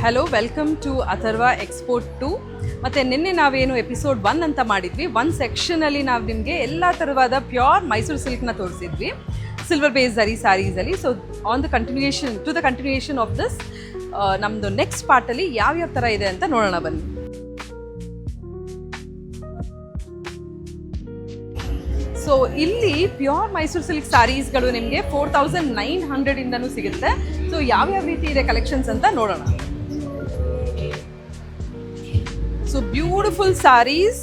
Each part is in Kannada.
Hello, welcome to Atharva export 2. ಮತ್ತು ನಿನ್ನೆ ನಾವೇನು ಎಪಿಸೋಡ್ 1 ಅಂತ ಮಾಡಿದ್ವಿ. 1 ಸೆಕ್ಷನಲ್ಲಿ ನಾವು ನಿಮಗೆ ಎಲ್ಲ ಥರವಾದ ಪ್ಯೂರ್ ಮೈಸೂರು ಸಿಲ್ಕ್ನ ತೋರಿಸಿದ್ವಿ, ಸಿಲ್ವರ್ ಬೇಸ್ ಝರಿ ಸ್ಯಾರೀಸಲ್ಲಿ. So on the continuation of this ನಮ್ಮದು ನೆಕ್ಸ್ಟ್ ಪಾರ್ಟಲ್ಲಿ ಯಾವ್ಯಾವ ಥರ ಇದೆ ಅಂತ ನೋಡೋಣ ಬನ್ನಿ. ಸೊ ಇಲ್ಲಿ ಪ್ಯೂರ್ ಮೈಸೂರು ಸಿಲ್ಕ್ ಸ್ಯಾರೀಸ್ಗಳು ನಿಮಗೆ 4900 ಸಿಗುತ್ತೆ. ಸೊ ಯಾವ್ಯಾವ ರೀತಿ ಇದೆ ಕಲೆಕ್ಷನ್ಸ್ ಅಂತ ನೋಡೋಣ. ಸೊ ಬ್ಯೂಟಿಫುಲ್ ಸ್ಯಾರೀಸ್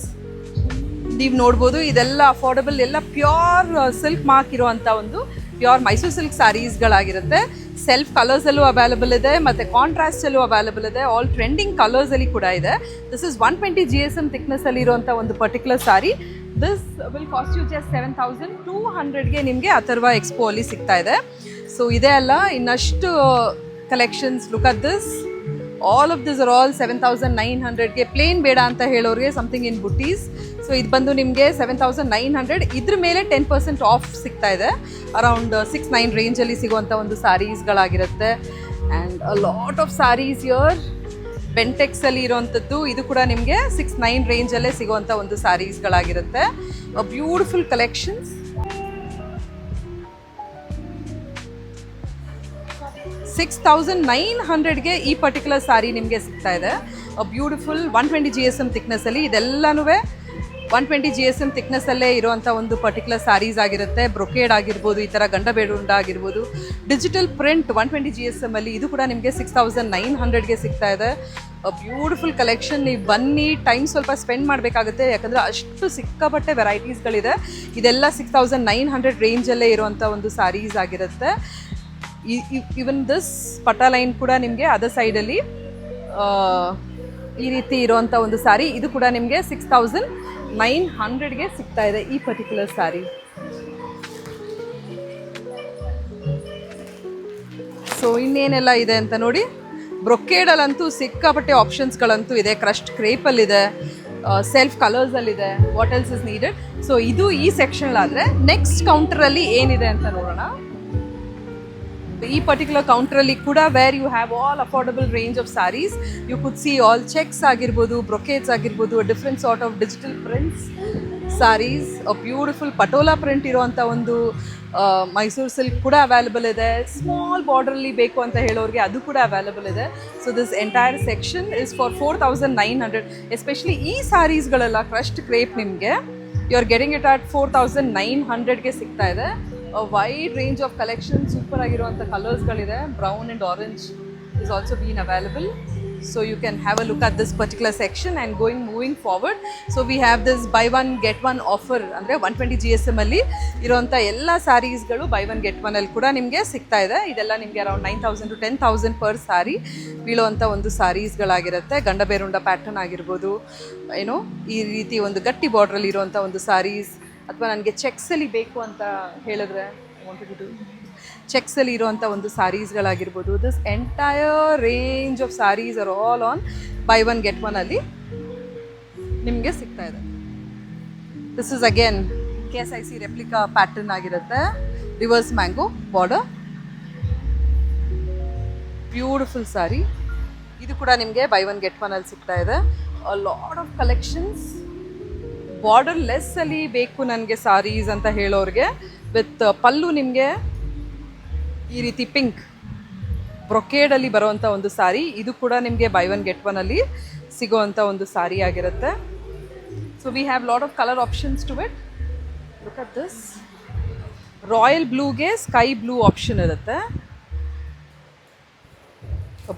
ನೀವು ನೋಡ್ಬೋದು. ಇದೆಲ್ಲ ಅಫೋರ್ಡಬಲ್, ಎಲ್ಲ ಪ್ಯೂರ್ ಸಿಲ್ಕ್ ಮಾರ್ಕ್ ಇರುವಂಥ ಒಂದು ಪ್ಯೂರ್ ಮೈಸೂರು ಸಿಲ್ಕ್ ಸ್ಯಾರೀಸ್ಗಳಾಗಿರುತ್ತೆ. ಸೆಲ್ಫ್ ಕಲರ್ಸಲ್ಲೂ ಅವೈಲಬಲ್ ಇದೆ ಮತ್ತು ಕಾಂಟ್ರಾಸ್ಟಲ್ಲೂ ಅವೈಲಬಲ್ ಇದೆ. ಆಲ್ ಟ್ರೆಂಡಿಂಗ್ ಕಲರ್ಸಲ್ಲಿ ಕೂಡ ಇದೆ. ದಿಸ್ ಇಸ್ 120 GSM ಥಿಕ್ನೆಸ್ಸಲ್ಲಿ ಇರುವಂಥ ಒಂದು ಪರ್ಟಿಕ್ಯುಲರ್ ಸ್ಯಾರಿ. This will cost you just 7200ಗೆ ನಿಮಗೆ ಅಥರ್ವ ಎಕ್ಸ್ಪೋ ಅಲ್ಲಿ ಸಿಗ್ತಾ ಇದೆ. ಸೊ ಇದೇ ಅಲ್ಲ, ಇನ್ನಷ್ಟು collections. Look at this, all of this are all 7900ಗೆ. ಪ್ಲೇನ್ ಬೇಡ ಅಂತ ಹೇಳೋರಿಗೆ ಸಮಥಿಂಗ್ ಇನ್ ಬುಟೀಸ್. ಸೊ ಇದು ಬಂದು ನಿಮಗೆ 7900. ಇದ್ರ ಮೇಲೆ 10% ಆಫ್ ಸಿಗ್ತಾ ಇದೆ. ಅರೌಂಡ್ 6-9 ರೇಂಜಲ್ಲಿ ಸಿಗುವಂಥ ಒಂದು ಸ್ಯಾರೀಸ್ಗಳಾಗಿರುತ್ತೆ. And a lot of saris here. ಬೆಂಟೆಕ್ಸಲ್ಲಿ ಇರೋವಂಥದ್ದು ಇದು ಕೂಡ ನಿಮಗೆ 6-9 ರೇಂಜಲ್ಲೇ ಸಿಗುವಂಥ ಒಂದು ಸ್ಯಾರೀಸ್ಗಳಾಗಿರುತ್ತೆ. Beautiful collections. 6900ಗೆ ಈ ಪರ್ಟಿಕ್ಯುಲರ್ ಸ್ಯಾರಿ ನಿಮಗೆ ಸಿಗ್ತಾ ಇದೆ. Beautiful 120 GSM ಥಿಕ್ನೆಸ್ಸಲ್ಲಿ. ಇದೆಲ್ಲನೂ 120 GSM ಥಿಕ್ನೆಸ್ಸಲ್ಲೇ ಇರುವಂಥ ಒಂದು ಪರ್ಟಿಕ್ಯುಲರ್ ಸ್ಯಾರೀಸ್ ಆಗಿರುತ್ತೆ. ಬ್ರೊಕೇಡ್ ಆಗಿರ್ಬೋದು, ಈ ಥರ ಗಂಡ ಬೇಡುಂಡ ಆಗಿರ್ಬೋದು. ಡಿಜಿಟಲ್ ಪ್ರಿಂಟ್ 120 GSM ಅಲ್ಲಿ ಇದು ಕೂಡ ನಿಮಗೆ 6900ಗೆ ಸಿಗ್ತಾ ಇದೆ. Beautiful collection. ನೀವು ಬನ್ನಿ, ಟೈಮ್ ಸ್ವಲ್ಪ ಸ್ಪೆಂಡ್ ಮಾಡಬೇಕಾಗುತ್ತೆ, ಯಾಕಂದರೆ ಅಷ್ಟು ಸಿಕ್ಕಾಪಟ್ಟೆ ವೆರೈಟೀಸ್ಗಳಿದೆ. ಇದೆಲ್ಲ 6900 ರೇಂಜಲ್ಲೇ ಇರುವಂಥ ಒಂದು ಸ್ಯಾರೀಸ್ ಆಗಿರುತ್ತೆ. ಇವನ್ ದಿಸ್ ಪಟ ಲೈನ್ ಕೂಡ ನಿಮಗೆ ಅದರ್ ಸೈಡಲ್ಲಿ ಈ ರೀತಿ ಇರುವಂಥ ಒಂದು ಸ್ಯಾರಿ. ಇದು ಕೂಡ ನಿಮಗೆ 6900ಗೆ ಸಿಗ್ತಾ ಇದೆ ಈ ಪರ್ಟಿಕ್ಯುಲರ್ ಸ್ಯಾರಿ. ಸೊ ಇನ್ನೇನೆಲ್ಲ ಇದೆ ಅಂತ ನೋಡಿ. ಬ್ರೊಕೇಡಲ್ಲಂತೂ ಸಿಕ್ಕಾಪಟ್ಟೆ ಆಪ್ಷನ್ಸ್ಗಳಂತೂ ಇದೆ. ಕ್ರಸ್ಟ್ ಕ್ರೇಪಲ್ಲಿದೆ, ಸೆಲ್ಫ್ ಕಲರ್ಸಲ್ಲಿದೆ. What else is needed. So ಇದು ಈ ಸೆಕ್ಷನಲ್ಲಾದರೆ ನೆಕ್ಸ್ಟ್ ಕೌಂಟರಲ್ಲಿ ಏನಿದೆ ಅಂತ ನೋಡೋಣ. ಈ ಪರ್ಟಿಕ್ಯುಲರ್ ಕೌಂಟ್ರಲ್ಲಿ ಕೂಡ where you have all affordable range of saris. You could see all ಚೆಕ್ಸ್ ಆಗಿರ್ಬೋದು, ಬ್ರೊಕೇಡ್ಸ್ ಆಗಿರ್ಬೋದು, different sort of digital prints saris. Beautiful patola print ಇರುವಂಥ ಒಂದು ಮೈಸೂರು ಸಿಲ್ಕ್ ಕೂಡ ಅವೈಲಬಲ್ ಇದೆ. ಸ್ಮಾಲ್ ಬಾರ್ಡ್ರಲ್ಲಿ ಬೇಕು ಅಂತ ಹೇಳೋರಿಗೆ ಅದು ಕೂಡ ಅವೈಲಬಲ್ ಇದೆ. So this entire section is for 4900. Especially ಈ ಸ್ಯಾರೀಸ್ಗಳೆಲ್ಲ ಕ್ರಸ್ಟ್ ಕ್ರೇಪ್ ನಿಮಗೆ you are getting it at 4900ಗೆ ಸಿಗ್ತಾ ಇದೆ. Wide range of collection. Super ಆಗಿರುವಂಥ ಕಲರ್ಸ್ಗಳಿದೆ. Brown and orange is also been available. So you can have a look at this particular section and moving forward. So we have this buy one get one offer. ಅಂದರೆ 120 GSM ಅಲ್ಲಿ ಇರುವಂಥ ಎಲ್ಲ ಸ್ಯಾರೀಸ್ಗಳು ಬೈ ಒನ್ ಗೆಟ್ ಒನ್ ಅಲ್ಲಿ ಕೂಡ ನಿಮಗೆ ಸಿಗ್ತಾ ಇದೆ. ಇದೆಲ್ಲ ನಿಮಗೆ ಅರೌಂಡ್ 9000 to 10,000 ಪರ್ ಸ್ಯಾರಿ ಬೀಳುವಂಥ ಒಂದು ಸ್ಯಾರೀಸ್ಗಳಾಗಿರುತ್ತೆ. ಗಂಡ ಬೇರುಂಡ ಪ್ಯಾಟರ್ನ್ ಆಗಿರ್ಬೋದು, ಏನೋ ಈ ರೀತಿ ಒಂದು ಗಟ್ಟಿ ಬಾರ್ಡ್ರಲ್ಲಿ ಇರುವಂಥ ಒಂದು ಸ್ಯಾರೀಸ್. ಅಥವಾ ನನಗೆ ಚೆಕ್ಸಲ್ಲಿ ಬೇಕು ಅಂತ ಹೇಳಿದ್ರೆ ಚೆಕ್ಸಲ್ಲಿ ಇರುವಂಥ ಒಂದು ಸ್ಯಾರೀಸ್ಗಳಾಗಿರ್ಬೋದು. This entire range of saris are all on buy one get one ಅಲ್ಲಿ ನಿಮಗೆ ಸಿಗ್ತಾ ಇದೆ. This is again KSIC replica pattern ಆಗಿರುತ್ತೆ. Reverse mango border. Beautiful sari. ಇದು ಕೂಡ ನಿಮಗೆ ಬೈ ಒನ್ ಗೆಟ್ ಒನ್ ಅಲ್ಲಿ ಸಿಗ್ತಾ ಇದೆ. Lot of collections. ಬಾರ್ಡರ್ ಲೆಸ್ಸಲ್ಲಿ ಬೇಕು ನನಗೆ ಸ್ಯಾರೀಸ್ ಅಂತ ಹೇಳೋರಿಗೆ ವಿತ್ ಪಲ್ಲು ನಿಮಗೆ ಈ ರೀತಿ ಪಿಂಕ್ ಬ್ರೊಕೇಡಲ್ಲಿ ಬರುವಂಥ ಒಂದು ಸ್ಯಾರಿ. ಇದು ಕೂಡ ನಿಮಗೆ ಬೈ ಒನ್ ಗೆಟ್ ಒನ್ ಅಲ್ಲಿ ಸಿಗೋವಂಥ ಒಂದು ಸ್ಯಾರಿ ಆಗಿರುತ್ತೆ. So we have lot of colour options to it. Look at this. Royal ಬ್ಲೂಗೆ ಸ್ಕೈ ಬ್ಲೂ ಆಪ್ಷನ್ ಇರುತ್ತೆ.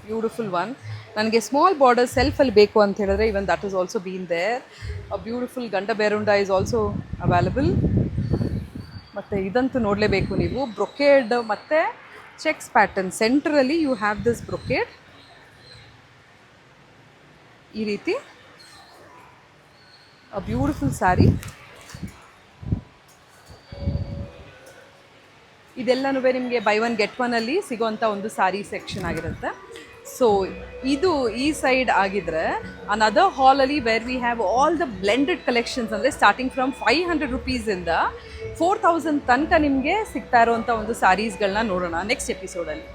Beautiful one. ನನಗೆ ಸ್ಮಾಲ್ ಬಾರ್ಡರ್ ಸೆಲ್ಫಲ್ಲಿ ಬೇಕು ಅಂತ ಹೇಳಿದ್ರೆ even that is also been there. Beautiful Gandaberunda is also available. ಮತ್ತು ಇದಂತೂ ನೋಡಲೇಬೇಕು ನೀವು. ಬ್ರೊಕೇಡ್ ಮತ್ತು ಚೆಕ್ಸ್ ಪ್ಯಾಟರ್ನ್. ಸೆಂಟ್ರಲ್ಲಿ ಯು ಹ್ಯಾವ್ ದಿಸ್ ಬ್ರೊಕೇಡ್ ಈ ರೀತಿ. ಬ್ಯೂಟಿಫುಲ್ ಸ್ಯಾರಿ. ಇದೆಲ್ಲನೂ ನಿಮಗೆ ಬೈ ಒನ್ ಗೆಟ್ ಒನ್ ಅಲ್ಲಿ ಸಿಗೋವಂಥ ಒಂದು ಸ್ಯಾರಿ ಸೆಕ್ಷನ್ ಆಗಿರುತ್ತೆ. ಸೊ ಇದು ಈ ಸೈಡ್ ಆಗಿದ್ರೆ ಅನದರ್ ಹಾಲಲ್ಲಿ where we have all the blended collections. ಅಂದರೆ ಸ್ಟಾರ್ಟಿಂಗ್ ಫ್ರಮ್ 500 ರೂಪೀಸಿಂದ 4000 ತನಕ ನಿಮಗೆ ಸಿಗ್ತಾ ಇರೋವಂಥ ಒಂದು ಸ್ಯಾರೀಸ್ಗಳನ್ನ ನೋಡೋಣ ನೆಕ್ಸ್ಟ್ ಎಪಿಸೋಡಲ್ಲಿ.